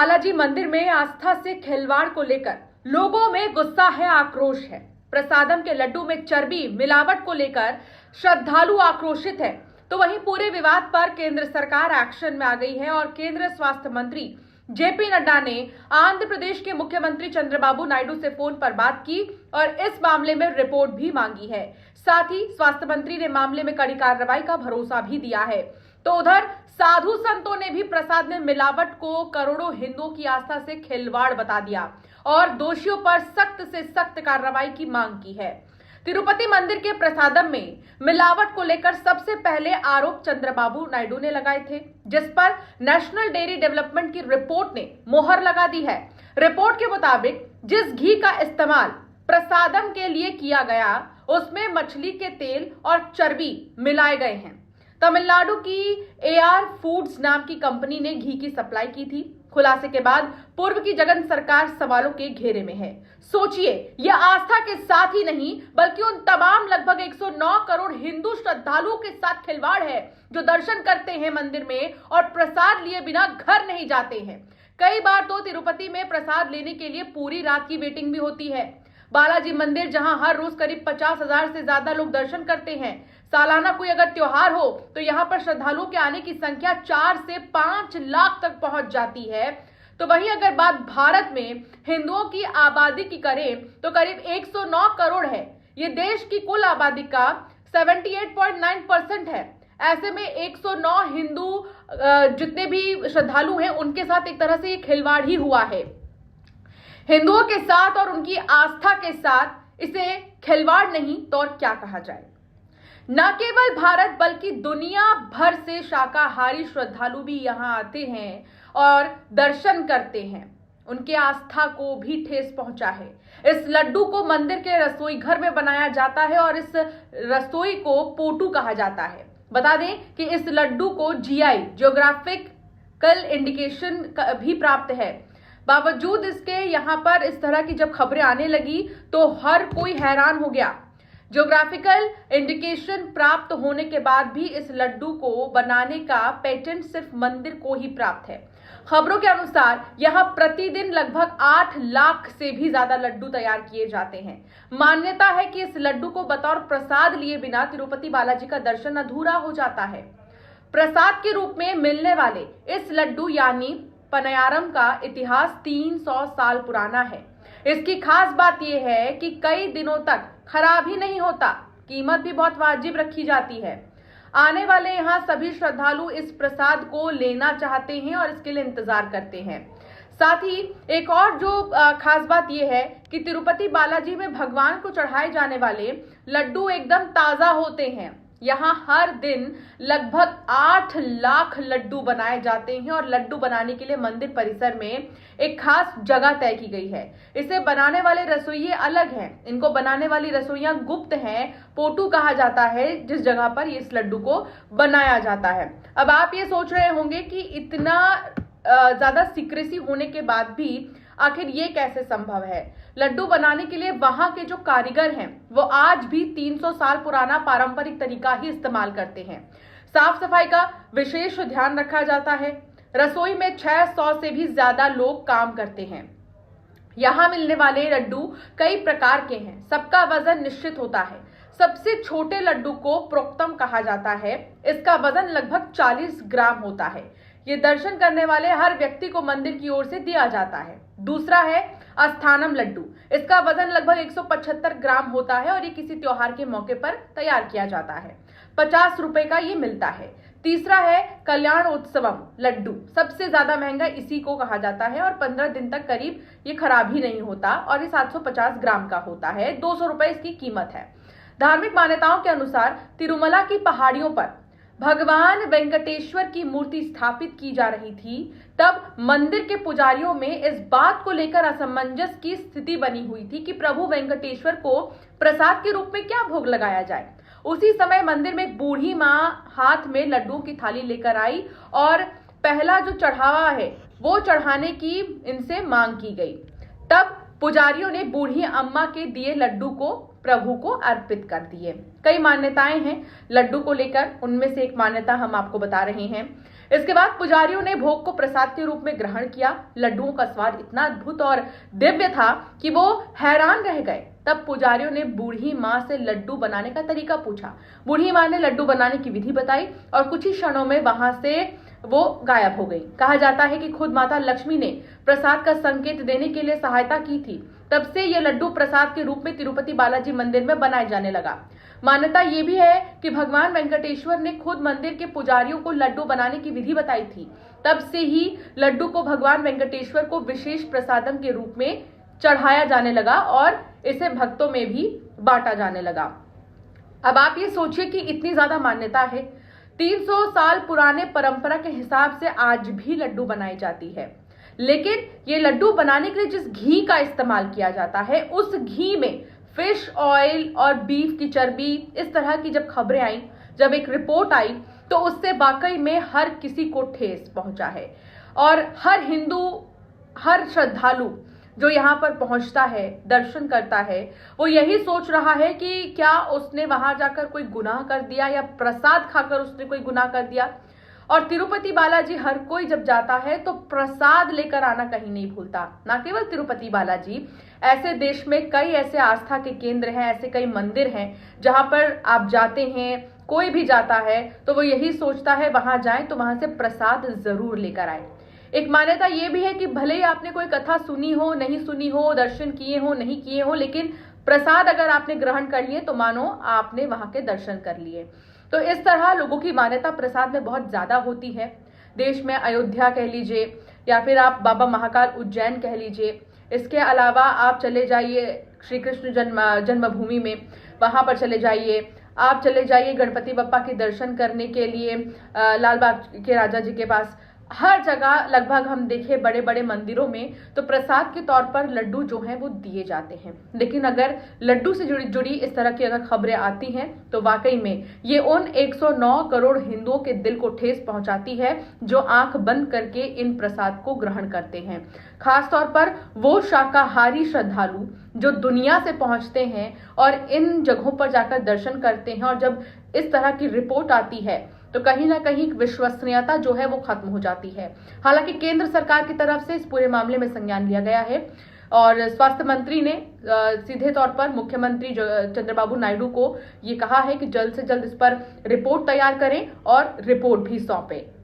बालाजी मंदिर में आस्था से खिलवाड़ को लेकर लोगों में गुस्सा है, आक्रोश है। प्रसादम के लड्डू में चर्बी मिलावट को लेकर श्रद्धालु आक्रोशित है। तो वहीं पूरे विवाद पर केंद्र सरकार एक्शन में आ गई है और केंद्रीय स्वास्थ्य मंत्री जेपी नड्डा ने आंध्र प्रदेश के मुख्यमंत्री चंद्रबाबू नायडू से फोन पर बात की और इस मामले में रिपोर्ट भी मांगी है। साथ ही स्वास्थ्य मंत्री ने मामले में कड़ी कार्रवाई का भरोसा भी दिया है। तो उधर साधु संतों ने भी प्रसाद में मिलावट को करोड़ों हिंदुओं की आस्था से खिलवाड़ बता दिया और दोषियों पर सख्त से सख्त कार्रवाई की मांग की है। तिरुपति मंदिर के प्रसादम में मिलावट को लेकर सबसे पहले आरोप चंद्रबाबू नायडू ने लगाए थे, जिस पर नेशनल डेयरी डेवलपमेंट की रिपोर्ट ने मोहर लगा दी है। रिपोर्ट के मुताबिक जिस घी का इस्तेमाल प्रसादम के लिए किया गया उसमें मछली के तेल और चर्बी मिलाए गए हैं। तमिलनाडु की एआर फूड्स नाम की कंपनी ने घी की सप्लाई की थी। खुलासे के बाद पूर्व की जगन सरकार सवालों के घेरे में है। सोचिए, यह आस्था के साथ ही नहीं बल्कि उन तमाम लगभग 109 करोड़ हिंदू श्रद्धालुओं के साथ खिलवाड़ है जो दर्शन करते हैं मंदिर में और प्रसाद लिए बिना घर नहीं जाते हैं। कई बार तो तिरुपति में प्रसाद लेने के लिए पूरी रात की वेटिंग भी होती है। बालाजी मंदिर जहां हर रोज करीब 50,000 से ज्यादा लोग दर्शन करते हैं। सालाना कोई अगर त्योहार हो तो यहाँ पर श्रद्धालुओं के आने की संख्या 4 से 5 लाख तक पहुंच जाती है। तो वहीं अगर बात भारत में हिंदुओं की आबादी की करें तो करीब 109 करोड़ है। ये देश की कुल आबादी का 78.9% है। ऐसे में 109 हिंदू जितने भी श्रद्धालु हैं उनके साथ एक तरह से ये खिलवाड़ ही हुआ है। हिंदुओं के साथ और उनकी आस्था के साथ इसे खिलवाड़ नहीं तो और क्या कहा जाए। न केवल भारत बल्कि दुनिया भर से शाकाहारी श्रद्धालु भी यहाँ आते हैं और दर्शन करते हैं। उनके आस्था को भी ठेस पहुंचा है। इस लड्डू को मंदिर के रसोई घर में बनाया जाता है और इस रसोई को पोटू कहा जाता है। बता दें कि इस लड्डू को जीआई जियोग्राफिकल इंडिकेशन भी प्राप्त है। बावजूद इसके यहाँ पर इस तरह की जब खबरें आने लगी तो हर कोई हैरान हो गया। ज्योग्राफिकल इंडिकेशन प्राप्त होने के बाद भी इस लड्डू को बनाने का पेटेंट सिर्फ मंदिर को ही प्राप्त है। खबरों के अनुसार यहाँ प्रतिदिन लगभग 8 लाख से भी ज्यादा लड्डू तैयार किए जाते हैं। मान्यता है कि इस लड्डू को बतौर प्रसाद लिए बिना तिरुपति बालाजी का दर्शन अधूरा हो जाता है। प्रसाद के रूप में मिलने वाले इस लड्डू यानी पनयारम का इतिहास 300 साल पुराना है। इसकी खास बात यह है कि कई दिनों तक खराब ही नहीं होता। कीमत भी बहुत वाजिब रखी जाती है। आने वाले यहाँ सभी श्रद्धालु इस प्रसाद को लेना चाहते हैं और इसके लिए इंतजार करते हैं। साथ ही एक और जो खास बात यह है कि तिरुपति बालाजी में भगवान को चढ़ाए जाने वाले लड्डू एकदम ताजा होते हैं। यहाँ हर दिन लगभग 8 लाख लड्डू बनाए जाते हैं और लड्डू बनाने के लिए मंदिर परिसर में एक खास जगह तय की गई है। इसे बनाने वाले रसोइये अलग हैं। इनको बनाने वाली रसोइयां गुप्त हैं। पोटू कहा जाता है जिस जगह पर इस लड्डू को बनाया जाता है। अब आप ये सोच रहे होंगे कि इतना ज्यादा सीक्रेसी होने के बाद भी आखिर ये कैसे संभव है। लड्डू बनाने के लिए वहां के जो कारीगर हैं वो आज भी 300 साल पुराना पारंपरिक तरीका ही इस्तेमाल करते हैं। साफ सफाई का विशेष ध्यान रखा जाता है। रसोई में 600 से भी ज्यादा लोग काम करते हैं। यहाँ मिलने वाले लड्डू कई प्रकार के हैं। सबका वजन निश्चित होता है। सबसे छोटे लड्डू को प्रोक्तम कहा जाता है। इसका वजन लगभग 40 ग्राम होता है। ये दर्शन करने वाले हर व्यक्ति को मंदिर की ओर से दिया जाता है। दूसरा है अस्थानम लड्डू। इसका वजन लगभग 175 ग्राम होता है और ये किसी त्योहार के मौके पर तैयार किया जाता है। 50 रुपए का ये मिलता है। तीसरा है कल्याणोत्सवम लड्डू। सबसे ज्यादा महंगा इसी को कहा जाता है और 15 दिन तक करीब ये खराब ही नहीं होता और ये 750 ग्राम का होता है। 200 रुपए इसकी कीमत है। धार्मिक मान्यताओं के अनुसार तिरुमला की पहाड़ियों पर भगवान वेंकटेश्वर की मूर्ति स्थापित की जा रही थी। तब मंदिर के पुजारियों में इस बात को लेकर असमंजस की स्थिति बनी हुई थी कि प्रभु वेंकटेश्वर को प्रसाद के रूप में क्या भोग लगाया जाए। उसी समय मंदिर में एक बूढ़ी माँ हाथ में लड्डुओं की थाली लेकर आई और पहला जो चढ़ावा है वो चढ़ाने की इनसे मांग की गई। तब पुजारियों ने बूढ़ी अम्मा के दिए लड्डू को प्रभु को अर्पित कर दिए। कई मान्यताएं हैं लड्डू को लेकर, उनमें से एक मान्यता हम आपको बता रहे हैं। इसके बाद पुजारियों ने भोग को प्रसाद के रूप में ग्रहण किया। लड्डुओं का स्वाद इतना अद्भुत और दिव्य था कि वो हैरान रह गए। तब पुजारियों ने बूढ़ी माँ से लड्डू बनाने का तरीका पूछा। बूढ़ी माँ ने लड्डू बनाने की विधि बताई और कुछ ही क्षणों में वहां से वो गायब हो गई। कहा जाता है कि खुद माता लक्ष्मी ने प्रसाद का संकेत देने के लिए सहायता की थी। तब से यह लड्डू प्रसाद के रूप में तिरुपति बालाजी मंदिर में बनाए जाने लगा। मान्यता ये भी है कि भगवान वेंकटेश्वर ने खुद मंदिर के पुजारियों को लड्डू बनाने की विधि बताई थी। तब से ही लड्डू को भगवान वेंकटेश्वर को विशेष प्रसादम के रूप में चढ़ाया जाने लगा और इसे भक्तों में भी बांटा जाने लगा। अब आप ये सोचिए कि इतनी ज्यादा मान्यता है, 300 साल पुराने परंपरा के हिसाब से आज भी लड्डू बनाई जाती है। लेकिन ये लड्डू बनाने के लिए जिस घी का इस्तेमाल किया जाता है, उस घी में फिश ऑयल और बीफ की चर्बी, इस तरह की जब खबरें आई, जब एक रिपोर्ट आई, तो उससे वाकई में हर किसी को ठेस पहुंचा है। और हर हिंदू, हर श्रद्धालु जो यहाँ पर पहुंचता है, दर्शन करता है, वो यही सोच रहा है कि क्या उसने वहां जाकर कोई गुनाह कर दिया या प्रसाद खाकर उसने कोई गुनाह कर दिया। और तिरुपति बालाजी हर कोई जब जाता है तो प्रसाद लेकर आना कहीं नहीं भूलता। ना केवल तिरुपति बालाजी, ऐसे देश में कई ऐसे आस्था के केंद्र हैं, ऐसे कई मंदिर हैं जहां पर आप जाते हैं, कोई भी जाता है तो वो यही सोचता है वहां जाए तो वहां से प्रसाद जरूर लेकर आए। एक मान्यता ये भी है कि भले ही आपने कोई कथा सुनी हो, नहीं सुनी हो, दर्शन किए हो, नहीं किए हो, लेकिन प्रसाद अगर आपने ग्रहण कर लिए तो मानो आपने वहां के दर्शन कर लिए। तो इस तरह लोगों की मान्यता प्रसाद में बहुत ज्यादा होती है। देश में अयोध्या कह लीजिए या फिर आप बाबा महाकाल उज्जैन कह लीजिए, इसके अलावा आप चले जाइए श्री कृष्ण जन्मभूमि में, वहां पर चले जाइए। आप चले जाइए गणपति बप्पा के दर्शन करने के लिए लाल बाग के राजा जी के पास। हर जगह लगभग हम देखें बड़े बड़े मंदिरों में तो प्रसाद के तौर पर लड्डू जो हैं वो दिए जाते हैं। लेकिन अगर लड्डू से जुड़ी इस तरह की अगर खबरें आती हैं तो वाकई में ये उन 109 करोड़ हिंदुओं के दिल को ठेस पहुंचाती है जो आंख बंद करके इन प्रसाद को ग्रहण करते हैं। खास तौर पर वो शाकाहारी श्रद्धालु जो दुनिया से पहुंचते हैं और इन जगहों पर जाकर दर्शन करते हैं, और जब इस तरह की रिपोर्ट आती है तो कहीं ना कहीं विश्वसनीयता जो है वो खत्म हो जाती है। हालांकि केंद्र सरकार की तरफ से इस पूरे मामले में संज्ञान लिया गया है और स्वास्थ्य मंत्री ने सीधे तौर पर मुख्यमंत्री चंद्रबाबू नायडू को ये कहा है कि जल्द से जल्द इस पर रिपोर्ट तैयार करें और रिपोर्ट भी सौंपें।